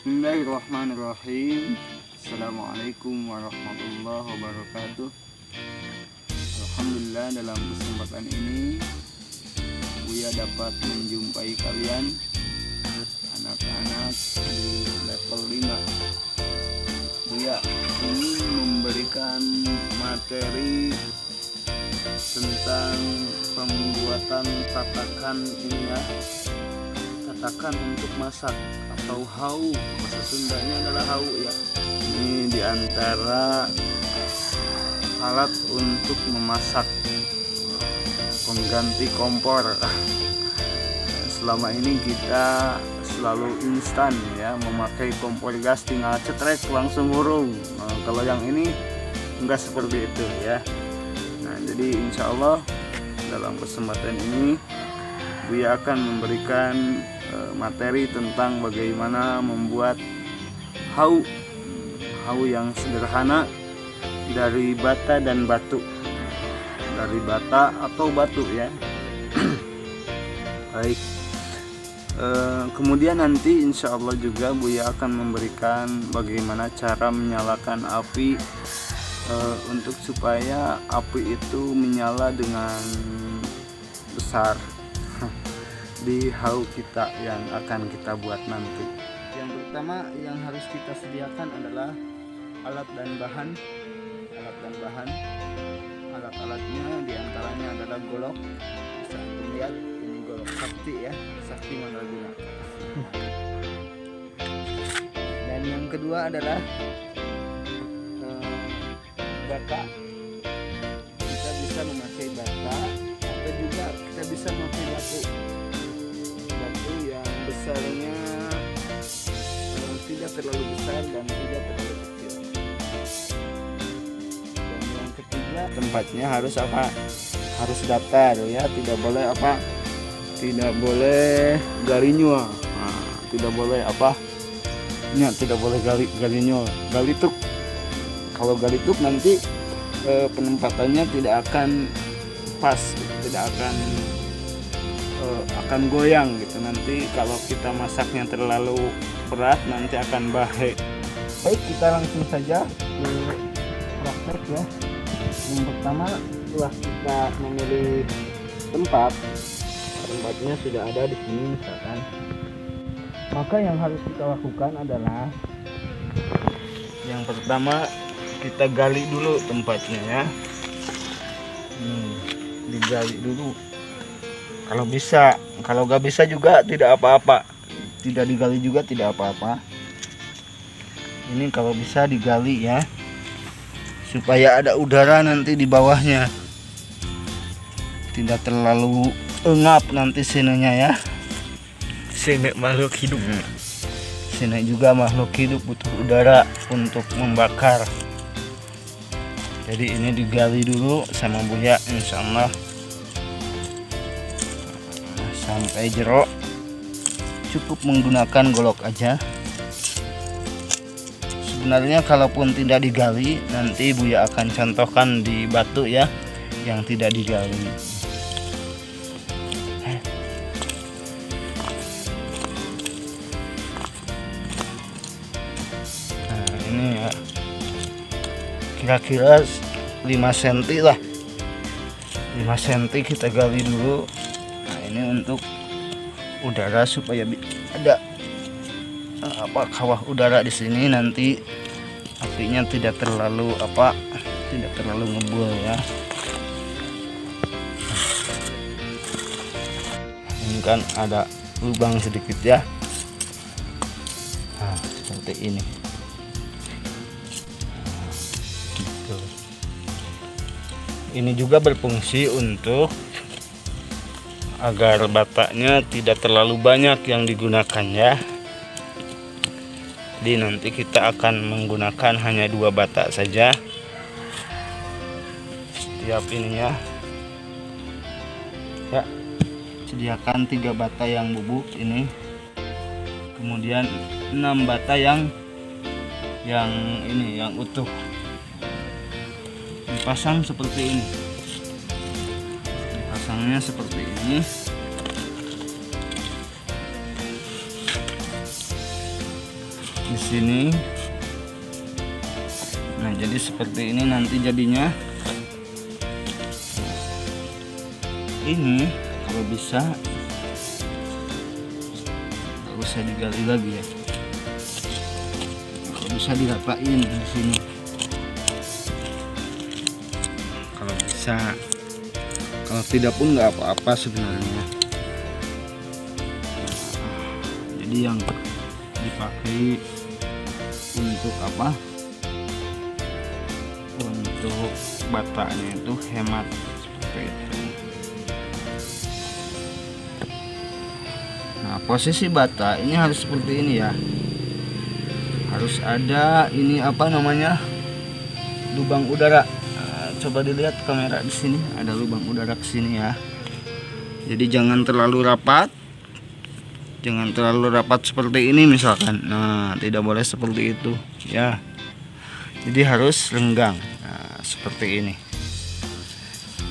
Bismillahirrahmanirrahim. Assalamualaikum warahmatullahi wabarakatuh. Alhamdulillah, dalam kesempatan ini Buya dapat menjumpai kalian anak-anak di level 5. Buya ingin memberikan materi tentang pembuatan tatakan ini ya, tatakan untuk masak atau hau, bahasa Sundanya adalah hau ya. Ini diantara alat untuk memasak, pengganti kompor. Selama ini kita selalu instan ya, memakai kompor gas tinggal cetrek langsung urung. Nah, kalau yang ini enggak seperti itu ya. Nah, jadi insya Allah dalam kesempatan ini Buya akan memberikan materi tentang bagaimana membuat hau yang sederhana dari bata dan batu, dari bata atau batu ya. Baik, kemudian nanti insya Allah juga Buya akan memberikan bagaimana cara menyalakan api untuk supaya api itu menyala dengan besar di hau kita yang akan kita buat nanti. Yang pertama yang harus kita sediakan adalah alat dan bahan. Alat-alatnya diantaranya adalah golok. Bisa antum lihat, ini golok sakti ya, sakti mandraguna. Dan yang kedua adalah bata. Kita bisa memakai bata atau juga kita bisa memakai batu yang besarnya tidak terlalu besar dan tidak terlalu kecil. Dan yang ketiga, tempatnya harus apa? Harus datar ya, tidak boleh apa? Tidak boleh galinyua. Nah, tidak boleh apa? Tidak boleh galinyua, galituk. Kalau galituk nanti penempatannya tidak akan pas, tidak akan goyang gitu. Nanti kalau kita masaknya terlalu berat nanti akan bahaya. Baik, kita langsung saja ke praktek ya. Yang pertama, setelah kita memilih tempatnya sudah ada di sini misalkan, maka yang harus kita lakukan adalah yang pertama kita gali dulu tempatnya ya. Digali dulu kalau bisa. Kalau gak bisa juga tidak apa-apa, tidak digali juga tidak apa-apa. Ini kalau bisa digali ya, supaya ada udara nanti di bawahnya, tidak terlalu engap nanti sinenya ya. Sini makhluk hidup, sini juga makhluk hidup butuh udara untuk membakar. Jadi ini digali dulu sama Buya, insya Allah sampai jeruk. Cukup menggunakan golok aja. Sebenarnya kalaupun tidak digali, nanti Buya akan contohkan di batu ya, yang tidak digali. Nah ini ya, kira-kira 5 cm lah, 5 cm kita gali dulu. Nah ini untuk udara supaya ada kawah udara di sini, nanti apinya tidak terlalu ngebul ya. Ini kan ada lubang sedikit ya. Nah seperti ini. Ini juga berfungsi untuk agar batanya tidak terlalu banyak yang digunakan ya. Jadi nanti kita akan menggunakan hanya 2 bata saja setiap ininya ya. Sediakan 3 bata yang bubuk ini, kemudian 6 bata yang utuh. Dipasang seperti ini, dipasangnya seperti ini. di sini. Nah, jadi seperti ini nanti jadinya. Ini kalau bisa nggak usah digali lagi ya, kalau bisa dirapain di sini kalau bisa, kalau tidak pun nggak apa-apa sebenarnya. Jadi yang dipakai untuk apa, untuk batanya itu hemat seperti itu. Nah, posisi bata ini harus seperti ini ya, harus ada ini apa namanya, lubang udara. Nah, coba dilihat kamera di sini, ada lubang udara ke sini ya. Jadi jangan terlalu rapat, jangan terlalu rapat seperti ini misalkan. Nah, tidak boleh seperti itu ya. Jadi harus renggang. Nah, seperti ini.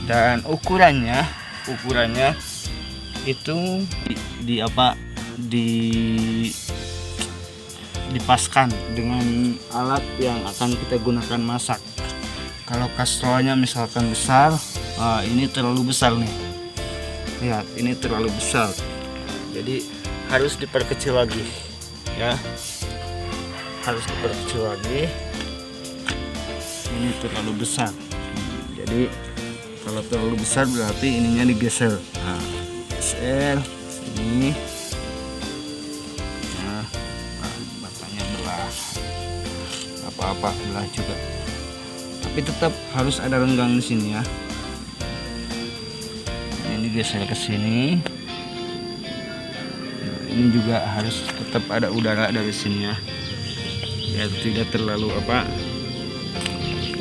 Dan ukurannya itu dipaskan dengan alat yang akan kita gunakan masak. Kalau kastrolnya misalkan besar, ini terlalu besar nih. Lihat, ini terlalu besar. Jadi harus diperkecil lagi ya. Harus diperkecil lagi. Ini terlalu besar. Jadi kalau terlalu besar berarti ininya digeser. Nah, geser sini. Nah, batanya belah. Apa-apa belah juga. Tapi tetap harus ada renggang di sini ya. Ini digeser ke sini. Nah, ini juga harus tetap ada udara dari sini ya. Biar tidak terlalu apa?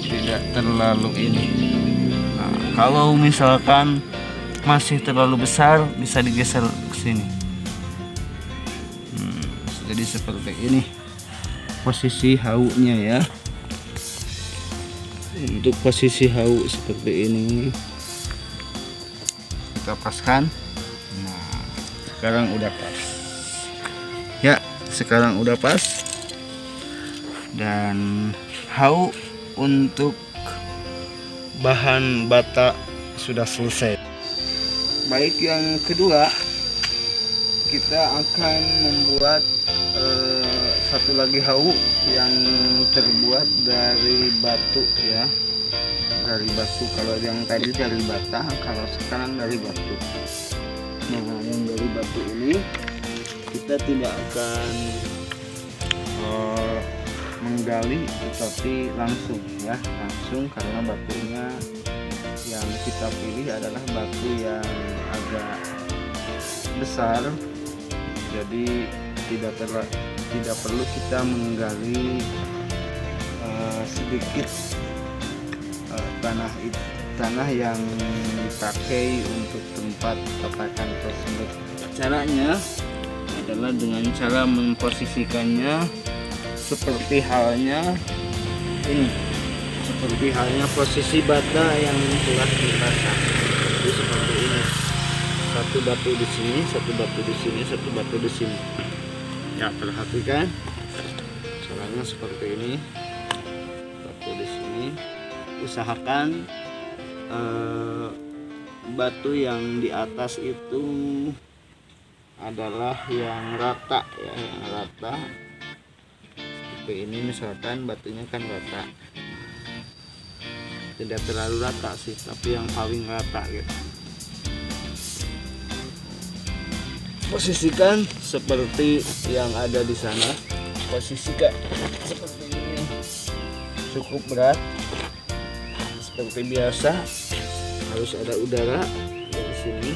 Tidak terlalu ini. Nah, kalau misalkan masih terlalu besar bisa digeser ke sini. Jadi seperti ini posisi haunya ya. Untuk posisi hau seperti ini kita paskan. Nah, sekarang udah pas ya, sekarang udah pas. Dan hau untuk bahan bata sudah selesai. Baik, yang kedua kita akan membuat satu lagi hau yang terbuat dari batu ya, dari batu. Kalau yang tadi dari bata, kalau sekarang dari batu. Nah, yang dari batu ini kita tidak akan menggali, tetapi langsung ya, langsung, karena batunya yang kita pilih adalah batu yang agak besar. Jadi tidak perlu kita menggali sedikit tanah yang dipakai untuk tempat petakan tersebut. Caranya adalah dengan cara memposisikannya seperti halnya ini, seperti halnya posisi bata yang telah dipasang. Jadi seperti ini, satu batu di sini, satu batu di sini, satu batu di sini ya. Perhatikan caranya seperti ini, batu di sini. Usahakan batu yang di atas itu adalah yang rata ya, yang rata. Seperti ini misalkan batunya kan rata, tidak terlalu rata sih, tapi yang paling rata gitu. Posisikan seperti yang ada di sana, posisikan seperti ini. Cukup berat seperti biasa, harus ada udara dari sini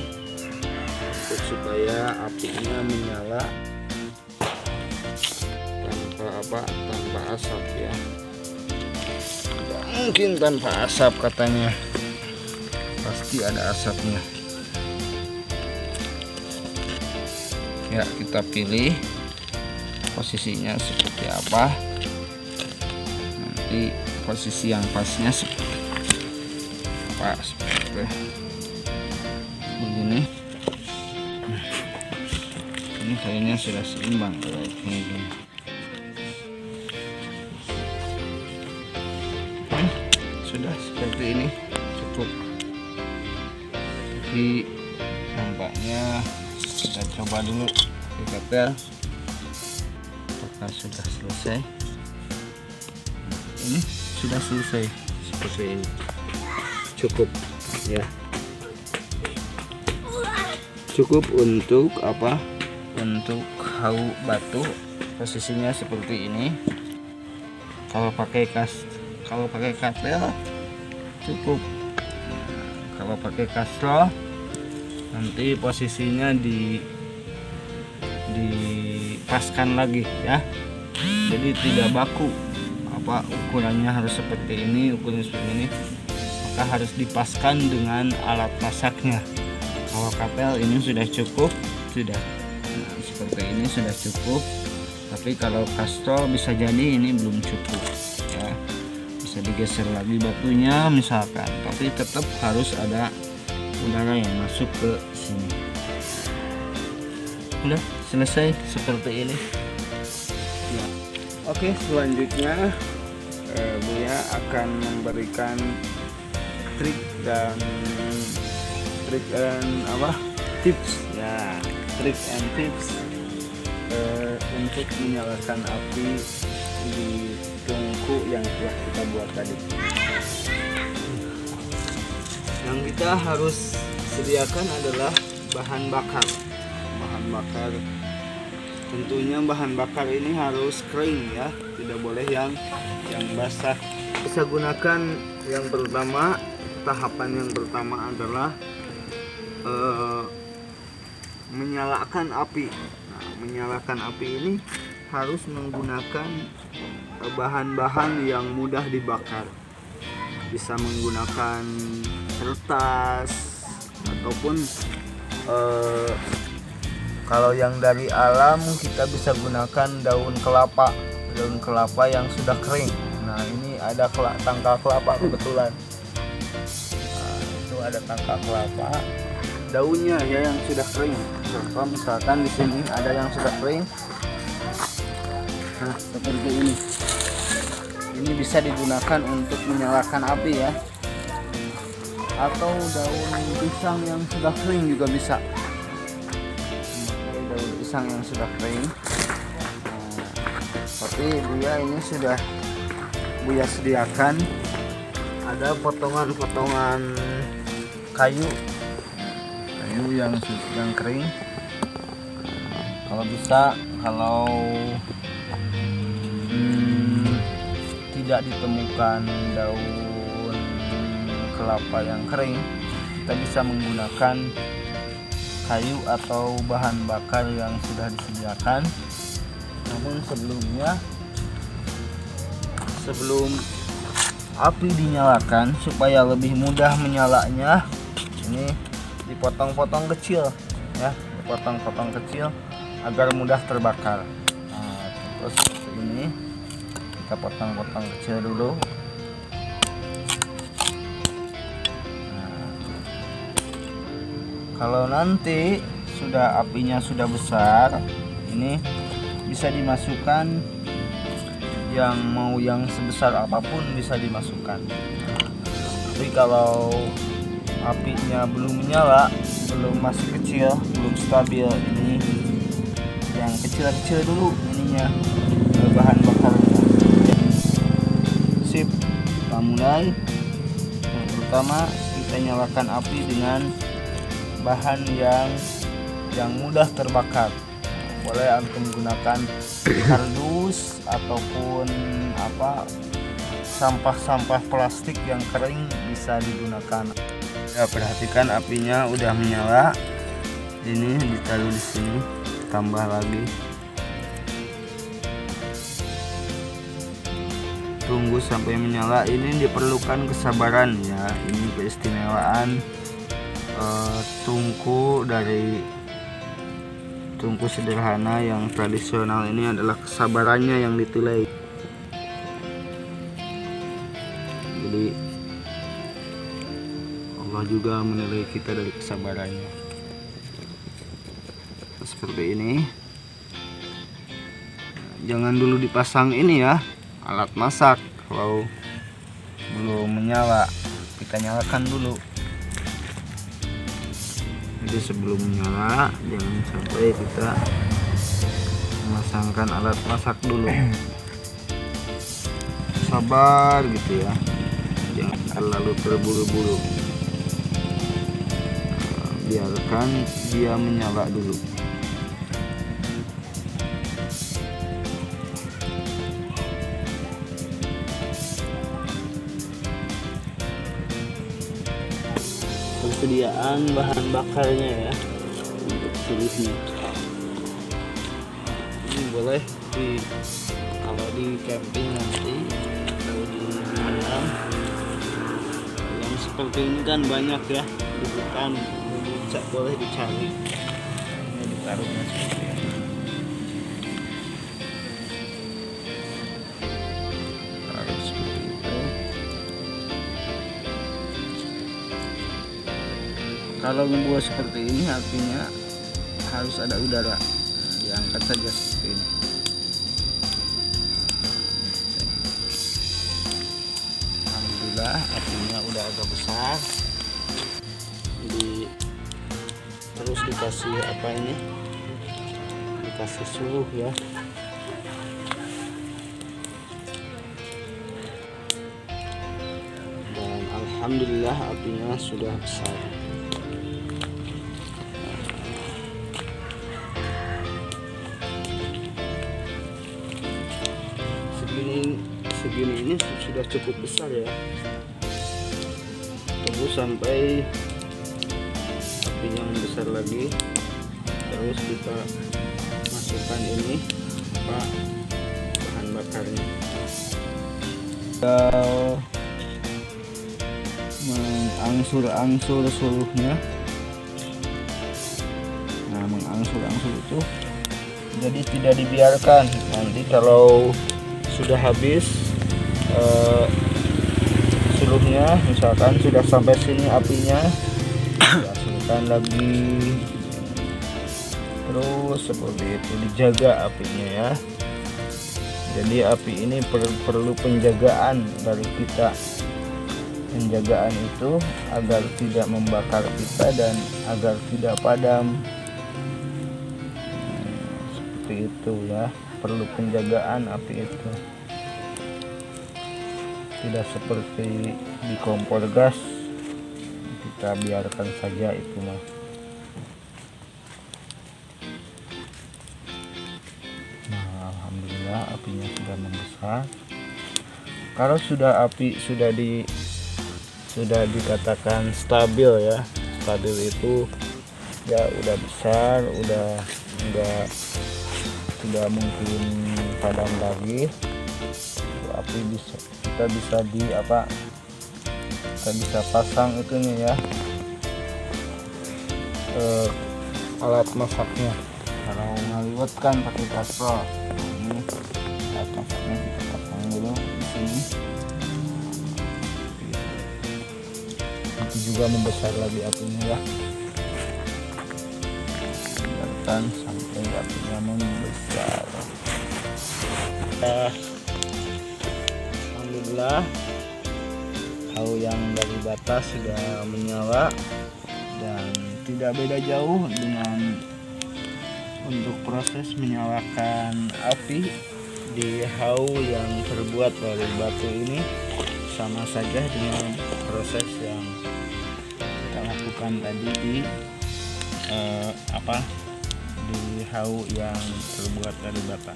untuk supaya apinya menyala tanpa asap ya. Tidak mungkin tanpa asap katanya, pasti ada asapnya ya. Kita pilih posisinya seperti apa, nanti posisi yang pasnya seperti apa, seperti begini. Ini kayaknya sudah seimbang kalau ini gini. sudah seperti ini cukup, tapi nampaknya kita coba dulu di kapel apakah sudah selesai. Ini sudah selesai seperti ini, cukup ya, cukup untuk apa, untuk hau batu. Posisinya seperti ini. Kalau pakai kapel cukup, kalau pakai kastro nanti posisinya dipaskan lagi ya, jadi tidak baku. Apa ukurannya harus seperti ini, ukuran seperti ini, maka harus dipaskan dengan alat masaknya. Kalau kapel ini sudah cukup, sudah seperti ini sudah cukup. Tapi kalau kastro bisa jadi ini belum cukup ya, bisa digeser lagi batunya misalkan, tapi tetap harus ada udara yang masuk ke sini. Udah selesai seperti ini ya. Oke, selanjutnya Buya akan memberikan trik dan tips ya, trik and tips untuk menyalakan api di tungku yang telah kita buat tadi. Yang kita harus sediakan adalah bahan bakar. Tentunya bahan bakar ini harus kering ya, tidak boleh yang basah. Bisa gunakan yang pertama, tahapan yang pertama adalah menyalakan api. Menyalakan api ini harus menggunakan bahan-bahan yang mudah dibakar. Bisa menggunakan kertas ataupun kalau yang dari alam kita bisa gunakan daun kelapa yang sudah kering. Nah, ini ada tangkai kelapa kebetulan. Nah, itu ada tangkai kelapa, daunnya ya yang sudah kering. Contoh misalkan di sini ada yang sudah kering. Nah, seperti ini. Ini bisa digunakan untuk menyalakan api ya. Atau daun pisang yang sudah kering juga bisa. Daun pisang yang sudah kering. Nah, tapi ini sudah Buya sediakan. Ada potongan-potongan kayu yang kering. Kalau bisa, kalau tidak ditemukan daun kelapa yang kering, kita bisa menggunakan kayu atau bahan bakar yang sudah disediakan. Namun sebelum api dinyalakan, supaya lebih mudah menyalanya, ini dipotong-potong kecil ya, dipotong-potong kecil agar mudah terbakar. Nah, terus seperti ini kita potong-potong kecil dulu. Nah, kalau nanti apinya sudah besar, ini bisa dimasukkan yang sebesar apapun bisa dimasukkan. Tapi kalau apinya belum menyala, masih kecil, belum stabil, ini yang kecil-kecil dulu ininya, bahan bakarnya. Sip, kita mulai. Yang pertama kita nyalakan api dengan bahan yang mudah terbakar. Boleh antum gunakan kardus ataupun sampah-sampah plastik yang kering bisa digunakan. Ya, perhatikan apinya udah menyala. Ini ditaruh di sini, tambah lagi. Tunggu sampai menyala. Ini diperlukan kesabaran ya. Ini keistimewaan tungku sederhana yang tradisional ini adalah kesabarannya yang ditilai. Jadi Allah juga menilai kita dari kesabarannya. Seperti ini. Jangan dulu dipasang ini ya, alat masak. Kalau belum menyala, kita nyalakan dulu. Jadi sebelum menyala jangan sampai kita memasangkan alat masak dulu. Sabar gitu ya, jangan terlalu terburu-buru. Biarkan dia menyala dulu. Persediaan bahan bakarnya ya untuk solusinya ini boleh kalau di camping nanti atau di Padang yang seperti ini kan banyak ya di hutan, boleh dicari. Ini ditaruhnya seperti ini. Taruh seperti itu. Kalau ngebuat seperti ini artinya harus ada udara. Diangkat saja seperti ini. Alhamdulillah apinya udah agak besar. Terus dikasih apa ini? Dikasih suhu ya. Dan alhamdulillah apinya sudah besar. Segini ini sudah cukup besar ya. Tunggu sampai apinya membesar lagi, terus kita masukkan ini bahan bakarnya. Mengangsur-angsur seluruhnya. Nah, mengangsur-angsur itu jadi tidak dibiarkan. Nanti kalau sudah habis seluruhnya, misalkan sudah sampai sini apinya, diangsurkan lagi terus seperti itu, dijaga apinya ya. Jadi api ini perlu penjagaan dari kita. Penjagaan itu agar tidak membakar kita dan agar tidak padam. Seperti itu ya, perlu penjagaan api itu. Tidak seperti di kompor gas, kita biarkan saja itu mah. Nah, alhamdulillah apinya sudah membesar. Kalau sudah api sudah dikatakan stabil ya, stabil itu ya udah besar, udah tidak mungkin padam lagi. Api kita bisa pasang itunya ya, alat masaknya. Kalau ngaliwet kan pakai kastrol. Ini alat masaknya kita pasang dulu di sini. Itu juga membesar lagi apinya ya. Biarkan sampai apinya membesar. Alhamdulillah tahu yang dari batas sudah menyala dan tidak beda jauh dengan untuk proses menyalakan api di hau yang terbuat dari batu ini. Sama saja dengan proses yang kita lakukan tadi di di hau yang terbuat dari bata.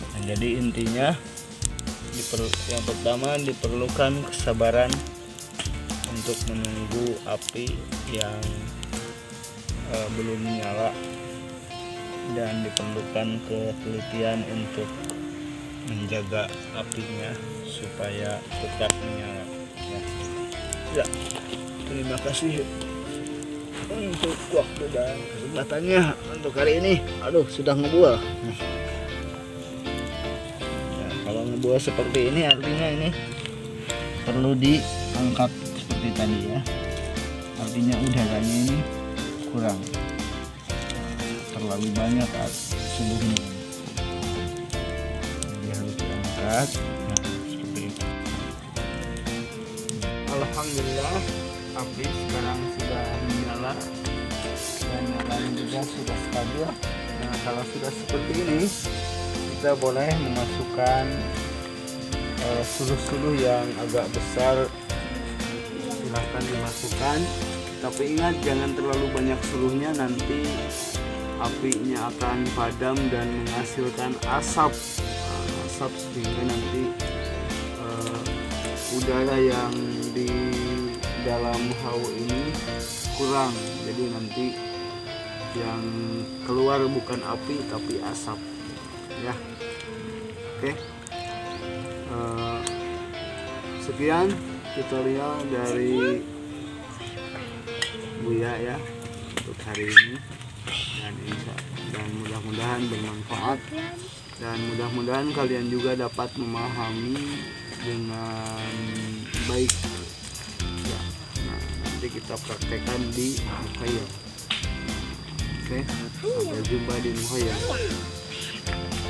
Nah, jadi intinya yang pertama diperlukan kesabaran untuk menunggu api yang belum menyala, dan diperlukan ketelitian untuk menjaga apinya supaya tetap menyala ya. Terima kasih untuk waktu dan kesempatannya untuk hari ini. Aduh, sudah ngebuah. Kalau ngebuah seperti ini artinya ini perlu diangkat seperti tadi ya. Artinya udaranya ini kurang, terlalu banyak suhunya. Jadi harus diangkat. Nah, seperti itu. alhamdulillah api sekarang sudah menyala dan nyalanya juga sudah stabil. Nah, kalau sudah seperti ini, kita boleh memasukkan suluh-suluh yang agak besar. Silahkan dimasukkan, tapi ingat jangan terlalu banyak suluhnya, nanti apinya akan padam dan menghasilkan asap sehingga nanti udara yang di dalam hawu ini kurang, jadi nanti yang keluar bukan api tapi asap ya. Oke. Sekian tutorial dari Buya ya untuk hari ini, dan mudah-mudahan bermanfaat, dan mudah-mudahan kalian juga dapat memahami dengan baik ya. Nah, nanti kita praktekkan di mukhayyal. Oke, sampai jumpa di mukhayyal.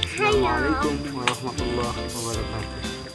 Assalamualaikum warahmatullahi wabarakatuh.